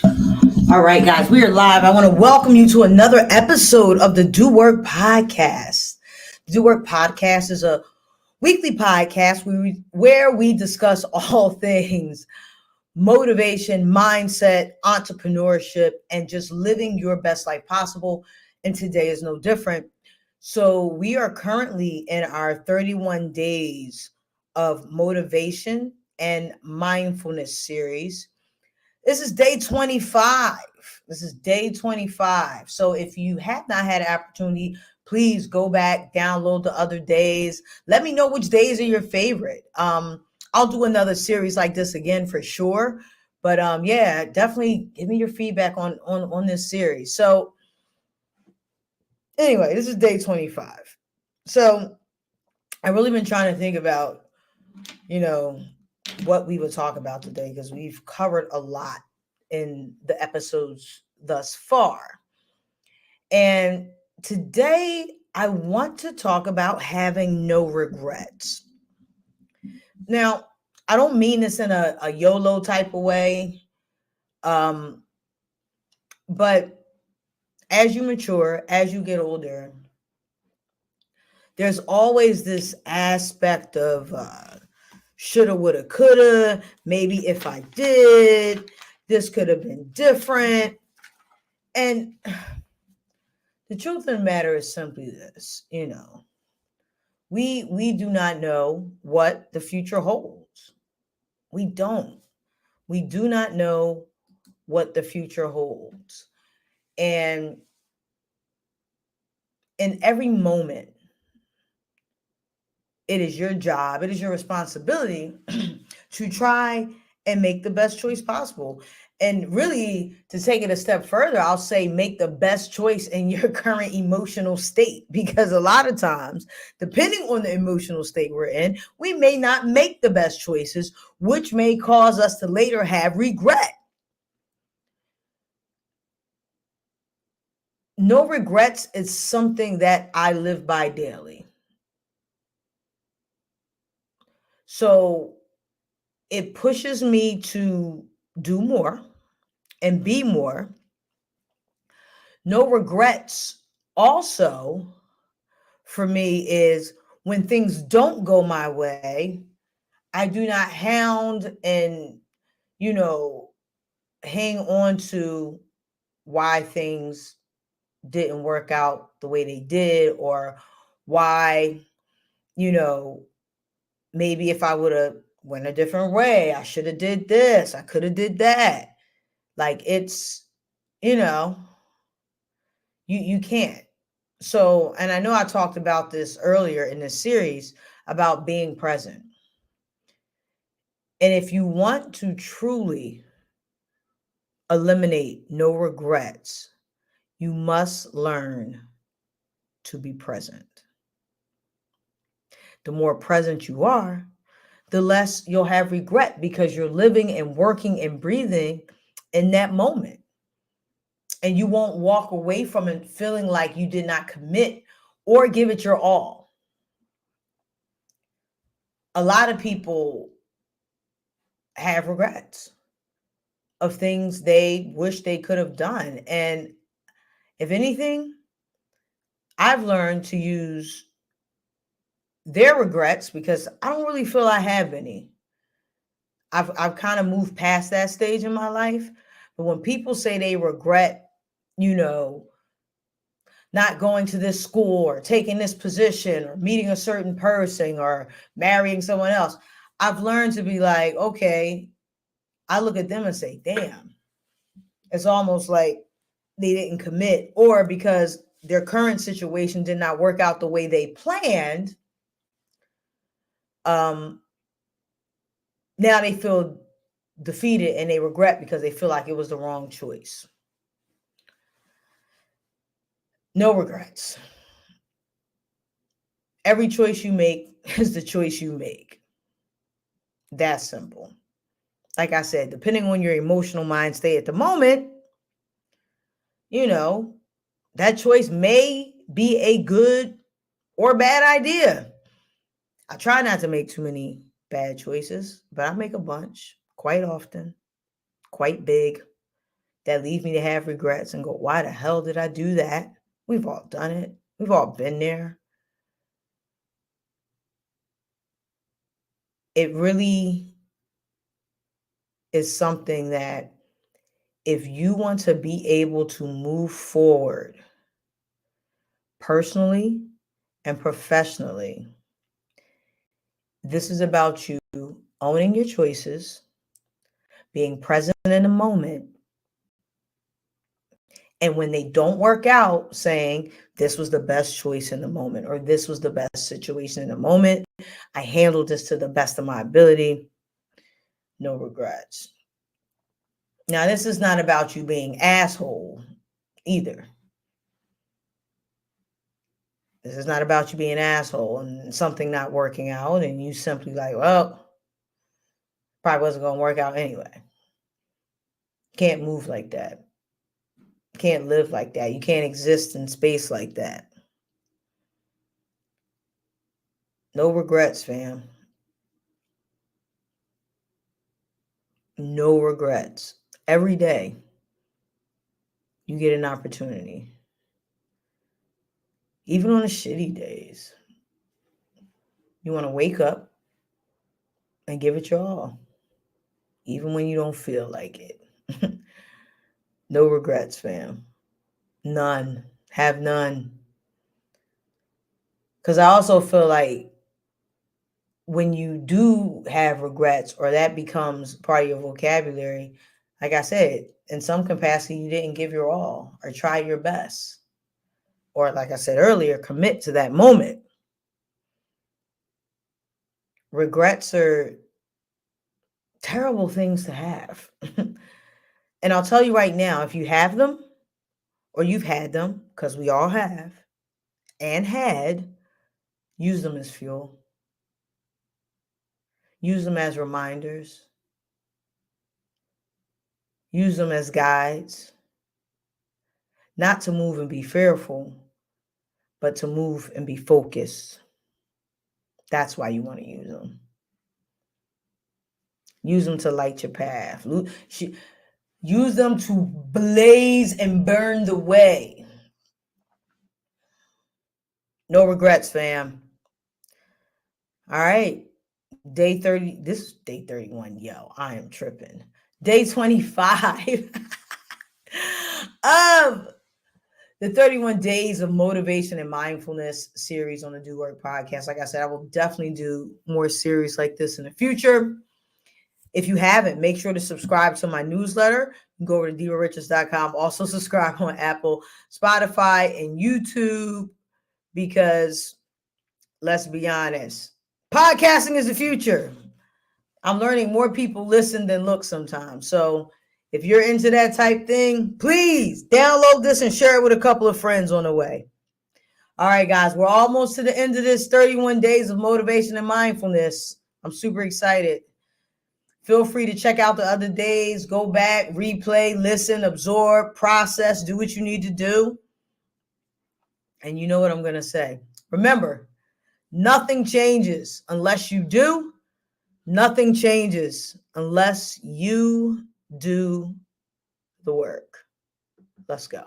All right, guys, we are live. I want to welcome you to another episode of the Do Work Podcast. The Do Work Podcast is a weekly podcast where we discuss all things motivation, mindset, entrepreneurship, and just living your best life possible. And today is no different. So, we are currently in our 31 days of motivation and mindfulness series. This is day 25. This is day 25. So if you have not had an opportunity, please go back, download the other days. Let me know which days are your favorite. I'll do another series like this again for sure. But yeah, definitely give me your feedback on this series. So anyway, this is day 25. So I've really been trying to think about, you know, what we would talk about today because we've covered a lot in the episodes thus far. And today I want to talk about having no regrets. Now, I don't mean this in a YOLO type of way, um, but as you mature, as you get older, there's always this aspect of shoulda, woulda, coulda. Maybe if I did, this could have been different. And the truth of the matter is simply this, we do not know what the future holds. We don't. We do not know what the future holds. And in every moment, it is your job, it is your responsibility to try and make the best choice possible. And really, to take it a step further, I'll say make the best choice in your current emotional state. Because a lot of times, depending on the emotional state we're in, we may not make the best choices, which may cause us to later have regret. No regrets is something that I live by daily. So it pushes me to do more and be more. No regrets also for me is when things don't go my way, I do not hound and, you know, hang on to why things didn't work out the way they did, or why, you know, maybe if I would have went a different way, I should have did this, I could have did that. Like it's, you know, you can't. So, and I know I talked about this earlier in this series about being present. And if you want to truly eliminate no regrets, you must learn to be present. The more present you are, the less you'll have regret because you're living and working and breathing in that moment. And you won't walk away from it feeling like you did not commit or give it your all. A lot of people have regrets of things they wish they could have done. And if anything, I've learned to use their regrets because I don't really feel I have any. I've kind of moved past that stage in my life. But when people say they regret, you know, not going to this school or taking this position or meeting a certain person or marrying someone else, I've learned to be like, okay, I look at them and say, damn, it's almost like they didn't commit, or because their current situation did not work out the way they planned, um, now they feel defeated and they regret because they feel like it was the wrong choice. No regrets. Every choice you make is the choice you make. That's simple. Like I said, depending on your emotional mind state at the moment, you know, that choice may be a good or bad idea. I try not to make too many bad choices, but I make a bunch quite often, quite big. that leave me to have regrets and go, why the hell did I do that? We've all done it. We've all been there. It really is something that if you want to be able to move forward personally and professionally, this is about you owning your choices, being present in the moment, and when they don't work out, saying, this was the best choice in the moment, or this was the best situation in the moment. I handled this to the best of my ability. No regrets. Now, this is not about you being asshole either. This is not about you being an asshole and something not working out and you simply like, well, probably wasn't going to work out anyway. Can't move like that. Can't live like that. You can't exist in space like that. No regrets, fam. No regrets. Every day, you get an opportunity. Even on the shitty days, you want to wake up and give it your all. Even when you don't feel like it. No regrets, fam. None. Have none. Because I also feel like when you do have regrets or that becomes part of your vocabulary, like I said, in some capacity, you didn't give your all or try your best. Or like I said earlier, commit to that moment. Regrets are terrible things to have. And I'll tell you right now, if you have them or you've had them, because we all have and had, use them as fuel. Use them as reminders. Use them as guides. Not to move and be fearful, but to move and be focused. That's why you want to use them. Use them to light your path. Use them to blaze and burn the way. No regrets, fam. All right. Day 30. This is day 31. Yo, I am tripping. Day 25 of the 31 Days of Motivation and Mindfulness series on the Do Work podcast. Like I said, I will definitely do more series like this in the future. If you haven't, make sure to subscribe to my newsletter. You can go over to divarichards.com. Also subscribe on Apple, Spotify, and YouTube because let's be honest, podcasting is the future. I'm learning more people listen than look sometimes. So if you're into that type thing, please download this and share it with a couple of friends on the way. All right, guys, we're almost to the end of this 31 Days of Motivation and Mindfulness. I'm super excited. Feel free to check out the other days. Go back, replay, listen, absorb, process, do what you need to do. And you know what I'm going to say. Remember, nothing changes unless you do. Nothing changes unless you do the work. Let's go.